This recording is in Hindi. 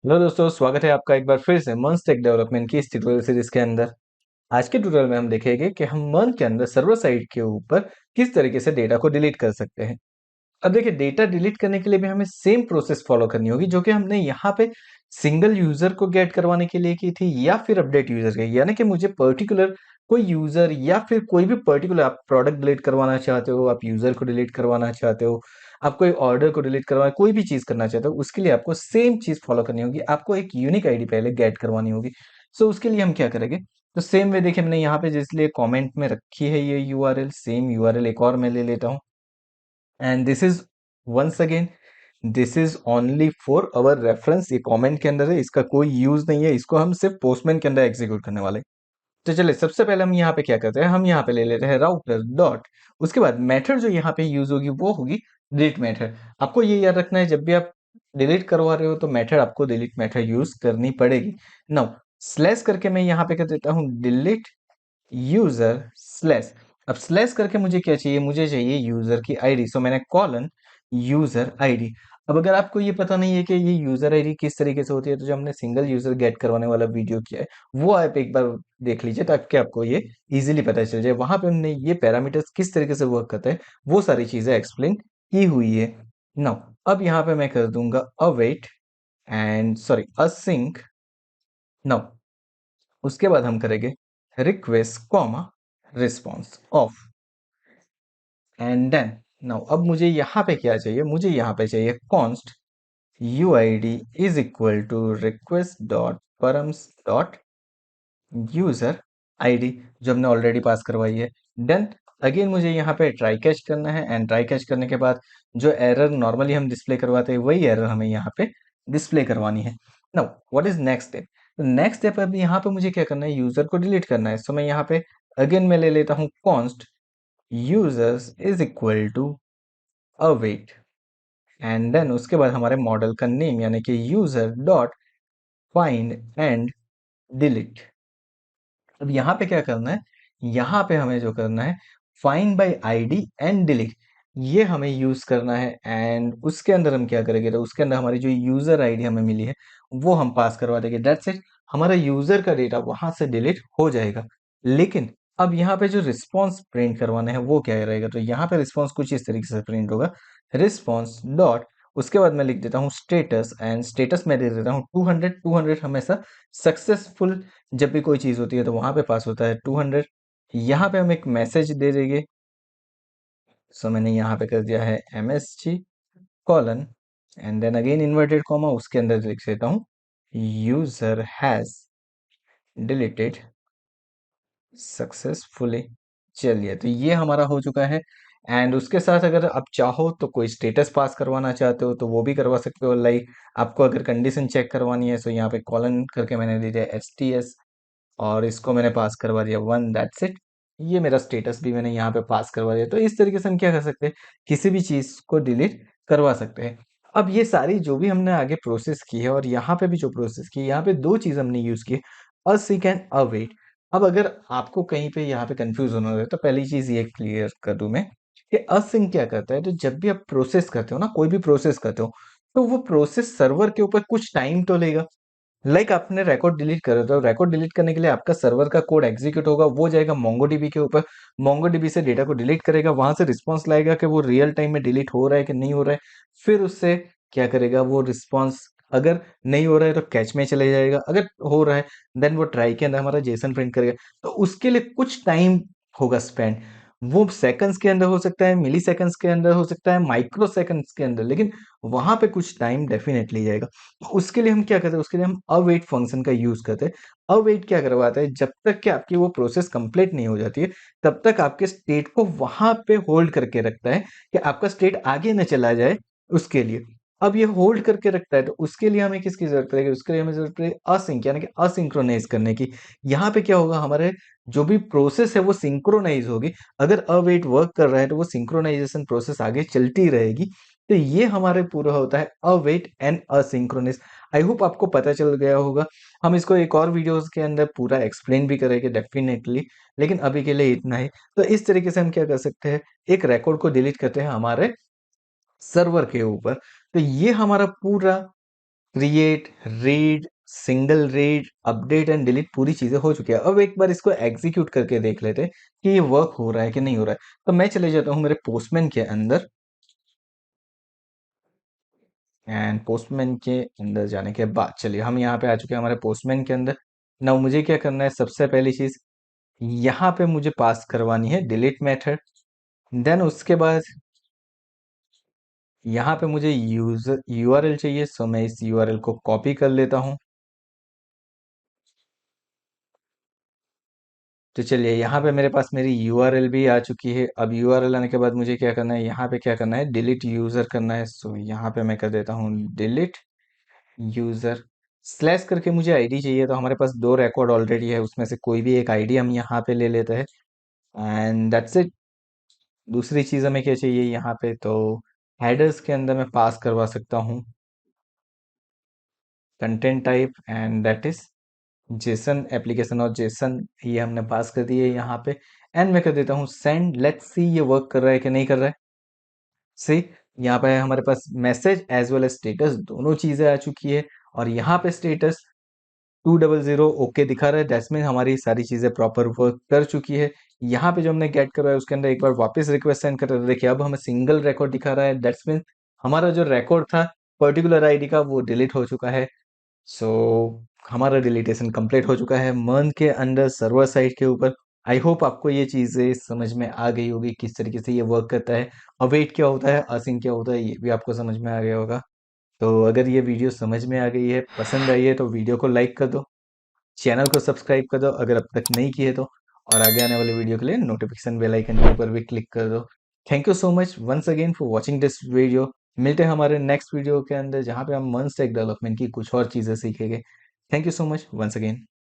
हेलो दोस्तों, स्वागत है आपका एक बार फिर से मंच टेक डेवलपमेंट की इस ट्यूटोरियल सीरीज के अंदर। आज के ट्यूटोरियल में हम देखेंगे कि हम मंच के अंदर सर्वर साइड के ऊपर किस तरीके से डेटा को डिलीट कर सकते हैं। अब देखिए, डेटा डिलीट करने के लिए भी हमें सेम प्रोसेस फॉलो करनी होगी जो कि हमने यहाँ पे सिंगल यूजर को गेट करवाने के लिए की थी या फिर अपडेट यूजर के, यानी कि मुझे पर्टिकुलर कोई यूजर या फिर कोई भी पर्टिकुलर आप प्रोडक्ट डिलीट करवाना चाहते हो, आप यूजर को डिलीट करवाना चाहते हो, आप कोई ऑर्डर को डिलीट करवाना, कोई भी चीज करना चाहते हो, उसके लिए आपको सेम चीज फॉलो करनी होगी। आपको एक यूनिक आईडी पहले गेट करवानी होगी। सो उसके लिए हम क्या करेंगे, तो सेम वे देखिए, हमने यहाँ पे जिसलिए कमेंट में रखी है ये यूआरएल, सेम यूआरएल एक और मैं ले लेता हूँ। And this is once again, this is only for our reference. ये कमेंट के अंदर है, इसका कोई यूज नहीं है, इसको हम सिर्फ पोस्टमैन के अंदर एग्जीक्यूट करने वाले हैं। तो चलिए, सबसे पहले हम यहाँ पे क्या करते हैं, हम यहाँ पे ले लेते हैं राउटर डॉट, उसके बाद मेथड जो यहाँ पे यूज होगी वो होगी डिलीट मेथड। आपको ये याद रखना है, जब भी आप डिलीट करवा रहे हो तो मेथड आपको डिलीट मेथड यूज करनी पड़ेगी। नाउ स्लैश करके मैं यहाँ पे कर देता हूँ डिलीट यूजर स्लैश। अब स्लैश करके मुझे क्या चाहिए, मुझे चाहिए यूजर की आईडी। सो मैंने कॉलन यूजर आईडी। अब अगर आपको ये पता नहीं है कि ये यूजर आईडी किस तरीके से होती है, तो जो हमने सिंगल यूजर गेट करवाने वाला वीडियो किया है वो आप एक बार देख लीजिए, ताकि आपको ये इजीली पता चल जाए। वहां पे हमने ये पैरामीटर्स किस तरीके से वर्क करते हैं वो सारी चीजें एक्सप्लेन की हुई है। नाउ अब यहाँ पे मैं कर दूंगा await and sorry async. Now उसके बाद हम करेंगे request comma response of and then. Now अब मुझे यहाँ पे क्या चाहिए, मुझे यहाँ पे चाहिए const UID is equal to request dot params dot user ID, जो हमने ऑलरेडी पास करवाई है। डन। अगेन मुझे यहाँ पे ट्राई कैच करना है एंड ट्राई कैच करने के बाद जो एरर नॉर्मली हम डिस्प्ले करवाते हैं वही एरर हमें यहाँ पे डिस्प्ले करवानी है। Now what is next step, तो नेक्स्ट स्टेप अब यहाँ पे मुझे क्या करना है, यूजर को डिलीट करना है। सो मैं यहाँ पे अगेन मैं ले लेता हूँ const users is equal to await and then उसके बाद हमारे मॉडल का नेम यानी कि user dot find and delete. अब यहाँ पे क्या करना है, यहाँ पे हमें जो करना है find by ID and delete, ये हमें यूज करना है। एंड उसके अंदर हम क्या करेंगे, तो उसके अंदर हमारी जो यूजर आईडी हमें मिली है वो हम पास करवा देंगे। दैट्स इट, हमारा यूजर का डेटा वहां से डिलीट हो जाएगा। लेकिन अब यहाँ पे जो रिस्पॉन्स प्रिंट करवाना है वो क्या रहेगा, तो यहाँ पे रिस्पॉन्स कुछ इस तरीके से प्रिंट होगा, रिस्पॉन्स डॉट, उसके बाद मैं लिख देता हूँ स्टेटस एंड स्टेटस में दे देता हूँ 200। 200 हमेशा सक्सेसफुल जब भी कोई चीज होती है तो वहां पे पास होता है 200। यहाँ पे हम एक मैसेज दे देंगे। सो मैंने यहाँ पे कर दिया है MSG colon and then again inverted comma, उसके अंदर लिख देता हूँ यूजर हैज डिलीटेड सक्सेसफुली। चलिए, तो ये हमारा हो चुका है। एंड उसके साथ अगर आप चाहो तो कोई स्टेटस पास करवाना चाहते हो तो वो भी करवा सकते हो। लाइक आपको अगर कंडीशन चेक करवानी है, सो यहाँ पे कॉलन करके मैंने दे दिया STS और इसको मैंने पास करवा दिया 1। दैट्स इट, ये मेरा स्टेटस भी मैंने यहाँ पे पास करवा दिया। तो इस तरीके से हम क्या कर सकते हैं, किसी भी चीज को डिलीट करवा सकते हैं। अब ये सारी जो भी हमने आगे प्रोसेस की है और यहाँ पे भी जो प्रोसेस की है, यहाँ पे दो चीज हमने यूज की है, असिंक एंड अवेट। अब अगर आपको कहीं पे यहाँ पे कंफ्यूज होना है तो पहली चीज ये क्लियर कर दूं मैं कि असिंक क्या करता है, तो जब भी आप प्रोसेस करते हो ना, कोई भी प्रोसेस करते हो, तो वो प्रोसेस सर्वर के ऊपर कुछ टाइम तो लेगा। आपने रिकॉर्ड डिलीट कर रहे हो, रिकॉर्ड डिलीट करने के लिए आपका सर्वर का कोड एग्जीक्यूट होगा, वो जाएगा मोंगोडीबी के ऊपर, मोंगोडीबी से डेटा को डिलीट करेगा, वहां से रिस्पॉन्स लाएगा कि वो रियल टाइम में डिलीट हो रहा है कि नहीं हो रहा है। फिर उससे क्या करेगा, वो रिस्पॉन्स अगर नहीं हो रहा है तो कैच में चले जाएगा, अगर हो रहा है देन वो ट्राई के अंदर हमारा जेसन प्रिंट करेगा। तो उसके लिए कुछ टाइम होगा स्पेंड, वो सेकंड्स के अंदर हो सकता है, मिली सेकंड्स के अंदर हो सकता है, माइक्रो सेकंड्स के अंदर, लेकिन वहां पे कुछ टाइम डेफिनेटली जाएगा। उसके लिए हम क्या करते हैं, उसके लिए हम अवेट फंक्शन का यूज करते हैं। अवेट क्या करवाता है, जब तक कि आपकी वो प्रोसेस कंप्लीट नहीं हो जाती है तब तक आपके स्टेट को वहां पे होल्ड करके रखता है कि आपका स्टेट आगे न चला जाए। उसके लिए अब ये होल्ड करके रखता है, तो उसके लिए हमें किसकी जरूरत पड़ेगी, उसके लिए हमें जरूरत पड़ेगी असिंक यानी कि असिंक्रोनाइज करने की। यहाँ पे क्या होगा, हमारे जो भी प्रोसेस है वो सिंक्रोनाइज होगी। अगर अवेट वर्क कर रहा है तो वो सिंक्रोनाइजेशन प्रोसेस आगे चलती रहेगी। तो ये हमारे पूरा होता है await and asynchronous. I hope आपको पता चल गया होगा। हम इसको एक और वीडियोस के अंदर पूरा एक्सप्लेन भी करेंगे डेफिनेटली, लेकिन अभी के लिए इतना ही। तो इस तरीके से हम क्या कर सकते हैं, एक रिकॉर्ड को डिलीट करते हैं हमारे सर्वर के ऊपर। तो ये हमारा पूरा create, read, single read, update and delete पूरी चीजें हो चुकी है। अब एक बार इसको एग्जीक्यूट करके देख लेते हैं कि ये वर्क हो रहा है कि नहीं हो रहा है। तो मैं चले जाता हूँ मेरे पोस्टमैन के अंदर, एंड पोस्टमैन के अंदर जाने के बाद चलिए हम यहाँ पे आ चुके हैं हमारे पोस्टमैन के अंदर। ना मुझे क्या करना है, सबसे पहली चीज यहाँ पे मुझे पास करवानी है डिलीट मेथड। देन उसके बाद यहाँ पे मुझे यूजर यूआरएल चाहिए, सो मैं इस यूआरएल को कॉपी कर लेता हूँ। तो चलिए यहाँ पे मेरे पास मेरी यूआरएल भी आ चुकी है। अब यूआरएल आने के बाद मुझे क्या करना है, यहाँ पे क्या करना है, डिलीट यूजर करना है। सो यहाँ पे मैं कर देता हूँ डिलीट यूजर। स्लैश करके मुझे आईडी चाहिए, तो हमारे पास दो रिकॉर्ड ऑलरेडी है, उसमें से कोई भी एक आईडी हम यहाँ पे ले लेते हैं, एंड दैट्स इट। दूसरी चीज हमें क्या चाहिए यहाँ पे, तो हेडर्स के अंदर मैं पास करवा सकता हूँ content type, and that is Jason application और जेसन। ये हमने पास कर दिए यहाँ पे, एंड मैं कर देता हूँ सेंड। लेट्स सी ये वर्क कर रहा है कि नहीं कर रहा है। सी, यहाँ पे हमारे पास message as well as status दोनों चीजें आ चुकी है, और यहाँ पे स्टेटस 200 ओके दिखा रहा है। दैट्स मीन हमारी सारी चीजें प्रॉपर वर्क कर चुकी है। यहाँ पे जो हमने गेट करवाया उसके अंदर एक बार वापस रिक्वेस्ट सेंड कर रहे थे, देखिए अब हमें सिंगल रिकॉर्ड दिखा रहा है। दैट्स मीन हमारा जो रिकॉर्ड था पर्टिकुलर आईडी का वो डिलीट हो चुका है। सो हमारा डिलीटेशन कंप्लीट हो चुका है मंथ के अंदर सर्वर साइड के ऊपर। आई होप आपको ये चीज़ें समझ में आ गई होगी किस तरीके से ये वर्क करता है, अवेट क्या होता है, असिंक क्या होता है, ये भी आपको समझ में आ गया होगा। तो अगर ये वीडियो समझ में आ गई है, पसंद आई है, तो वीडियो को लाइक कर दो, चैनल को सब्सक्राइब कर दो अगर अब तक नहीं किए तो, और आगे आने वाले वीडियो के लिए नोटिफिकेशन बेल आइकन के ऊपर भी क्लिक कर दो। Thank you so much once again for watching this video. मिलते हैं हमारे नेक्स्ट वीडियो के अंदर, जहाँ पे हम मंथ स्टैक डेवलपमेंट की कुछ और चीज़ें सीखेंगे। Thank you so much once again.